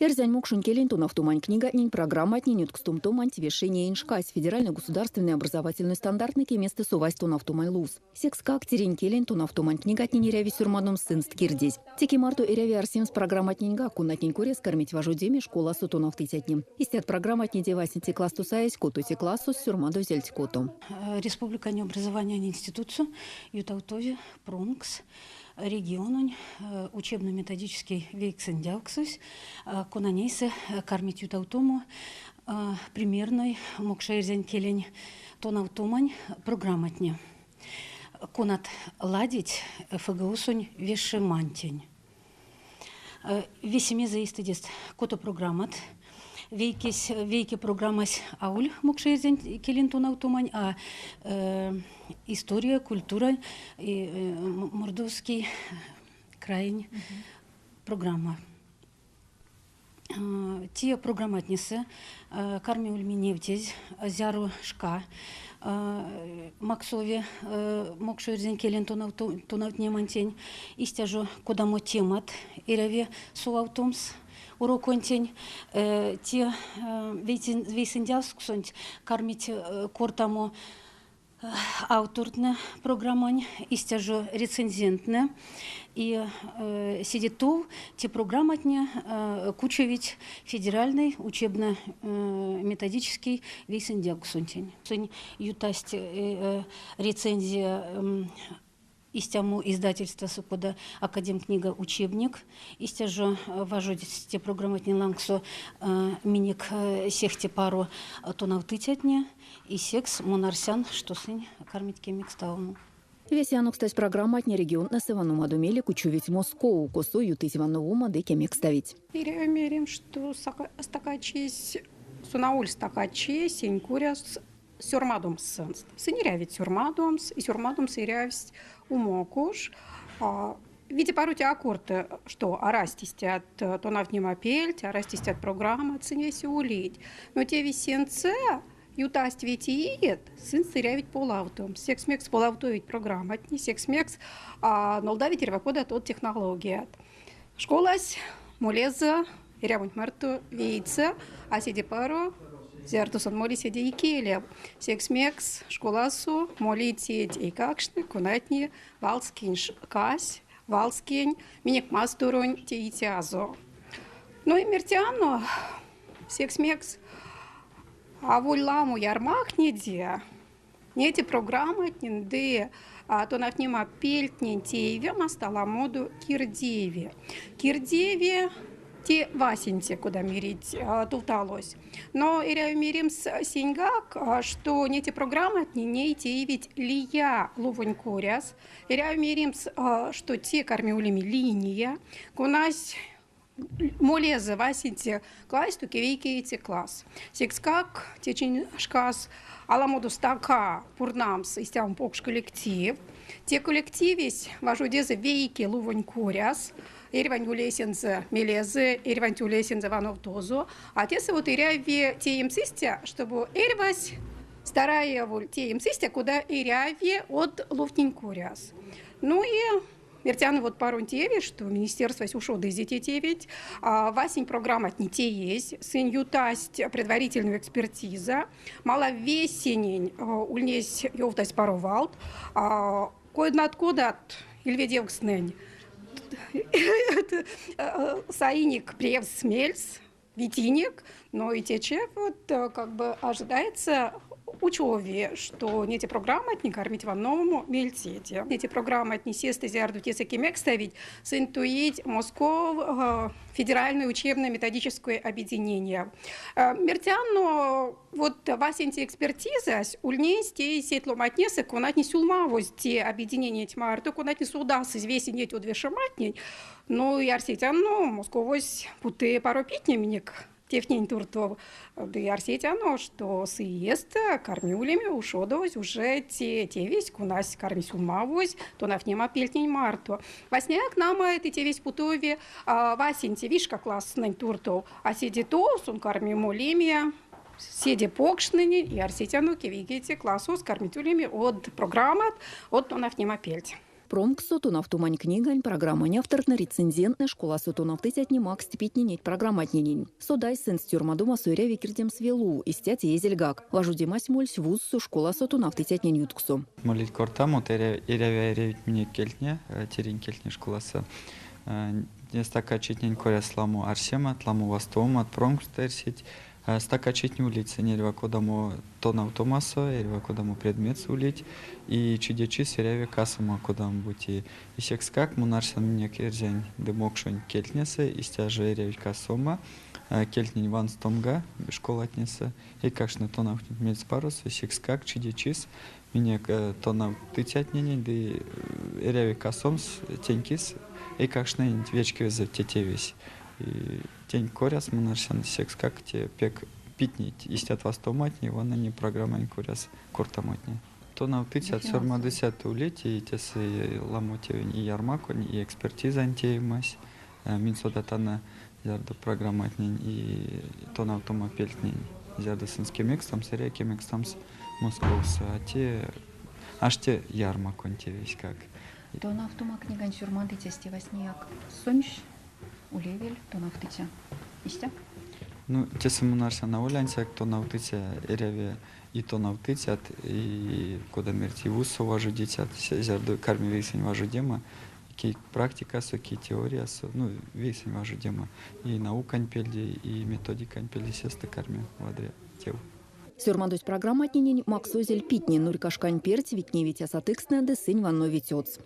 Эрзянь мокшин келин тунав тумань книга нин программа нин юткстум тумань твешение иншкась федеральный государственный образовательный стандартный кеместы сувась тунав тумань луз. Секс как терин келин тунав тумань книга нин иряви сюрманом сынст кирдесь. Теки марту иряви арсимс программа нинга кунат нин курес кормить важу деме школа сутунав тысятни. Истят программа не девайся те классу саясь коту те классу сюрмаду зельть коту. Республика образования институцию Ютаутови Пронкс региону учебно-методический вейксендяуксус конанейсе кормить ютаутому примерной мокшерзень келень тонаутумань программатне конат ладить ФГУсунь вешемантень весеме заистедест кото программат вейки программась ауль мокшерзень келень тонаутумань история, культура и мордовский край программа. Те программатницы карми ульминевтез, зяру шка, максове мокшерзень келен тонавтне мантень, истяжу кодамо темат, иреве сувавтомс, уроконтень, те вейсендявсксонть кармить кортамо авторная программа, истяжу рецензентная, и сидит то, те программатне кучевить федеральный учебно-методический вейсендягсунтень. Ютасть рецензия истяму издательства сукода Академкнига учебник, истяжу важодить те программатне лангсо миник сехте пару тонавтытятне, и секс монарсян, что сын кормить кемик ставну. Весь янук стать программатне регион на севану мадумели кучувить Москву, косу ютыть ваннову мады кемик ставить. Я уверен, что стакачись, сунауль стакачи, сень куряс, сюрмадомс сенст. Сынерявить сюрмадомс, и сюрмадомс ирявить умокуш. Видите, пару те аккорды, что арастистят тонавнима пельть, арастистят программа, ценеси улить. Но те висенце, ютасть ведь иет, сын сырявить полаутом. Секс-мекс полаутовить программа, не секс-мекс, нолдавить ревакода тот технология. Школась, молеза, ирявунь марту, вейца, а сиди пару, зертусон моли сиди и келев. Секс-мекс, школасу, моли сидь и какшны, кунатни, валскинь кась, валскинь, миник мастурунь, те и тязо. Ну и мертяно, секс-мекс, а вульламу ярмах неде, не эти программы, не то нафнима пельтни теве, мастала моду кирдеве. Кирдеве те васенте, куда мирить тулталось. Но иряю мирим с синьгак, что не эти программы, не те ведь лия лувонь куряс. Иряю мирим, что те кормиулими линия, кунась молеза васите класс, то кевейкеете класс. Секскак, течин шкас, аламоду стака, пурнамс, истям покш коллектив. Те коллективись, важу дезе вейки лувонь куряс, ирвань улесензе мелезе, ирвань улесензе ванов тозу, а те се вот иряве те им систя, чтобы ирвась старая те им систя, куда иряве от луфтень куряс. Ну и мертяны вот пару теви, что министерство ушел до ведь васень программа не те есть, сын ютасть предварительную экспертиза, мало весенень ульнесь ёвтась пару валт, кое-одна откуда от Ильведевкснень, саиник превс смельс, витиник, но и тече вот как бы ожидается учёве, что не эти программы не кормить в новому мельтете. Эти программы отнесесть зярду те сакимек ставить, синтуить Москов федеральное учебно-методическое объединение. Мертяно вот васенти экспертиза ульнесь те сетлом отнесе, кунат не сулмавость те объединения тьмар, то кунат не судас извесенеть от вешематней, ну и арсетяно Московось путы паропитнемник. Тефнень туртов, да и арсетяно, что съезд кормюлями ушодовось уже те весь кунась кормись умавось, то нафнема пельтень марту. Васняк нам это те весь путове, васенти вишка классный туртов, а седи то, сун корми молемия, седи покшныни, и арсетяну кевигете классу с кормитулями от программат, от то нафнема пельть. Промксо тунавтумань книгань программа авторна рецензентная школа сутунавтытятни макс тепитненеть программа отненень. Содай сын стюрмадума суйря викирдем свелу, истять езельгак. Важудимась мольсь вузсу школа сутунавтытятнень ютксу. Молить кортамут эрявя мне кельтне, терень кельтне школасы. Стака читнень коря сламу арсема, тламу вастомат, промкстерсить. Стака читню улицы, нерва кодаму тон автомасо, нерва кодаму предмет улить. И чидечи серяве касама кодам бути. И секскак мунарсан мне керзень демокшень кельтнесы, истяже эрявич касома. Кельтнень ван стомга, школа отнеса. И какшны тон автомет парус, и секскак чидечис. Меня тонав тытятнень, да эряве касомс, тенькис. И какшны вечки везы тетевись. И тень коряс мунарсан секскак те пек питнить. Истят вастоматни, вон они программа коряс кортаматни. Тонав тытят сормадысят улети, и тесы ламотевень и ярмаконь, и экспертиза антеемась. Минсодатана зярда программатнень и тонав тома пельтнень. Зярда сынским экстам, серяким экстам с московса. А те аж те ярмаконь те весь как. Тонав тома книгань сюрмадыте стевасняк. Сонч улевель тонавтыте. Истя? Ну, те самунарся на улянцях, тонавтыте эряве и тонавтытят, и кода мерти вуссо важу дитят, зярду карми вейсень важу дема, кей практика со, кей теория со, ну, вейсень важу дема, и наукань пельди, и методикань пельди сесты карми вадре тев. Сюрмадусь программа отненень максозель питни, нурькашкань перти, витневить асатыксна, десынь ванно витёц.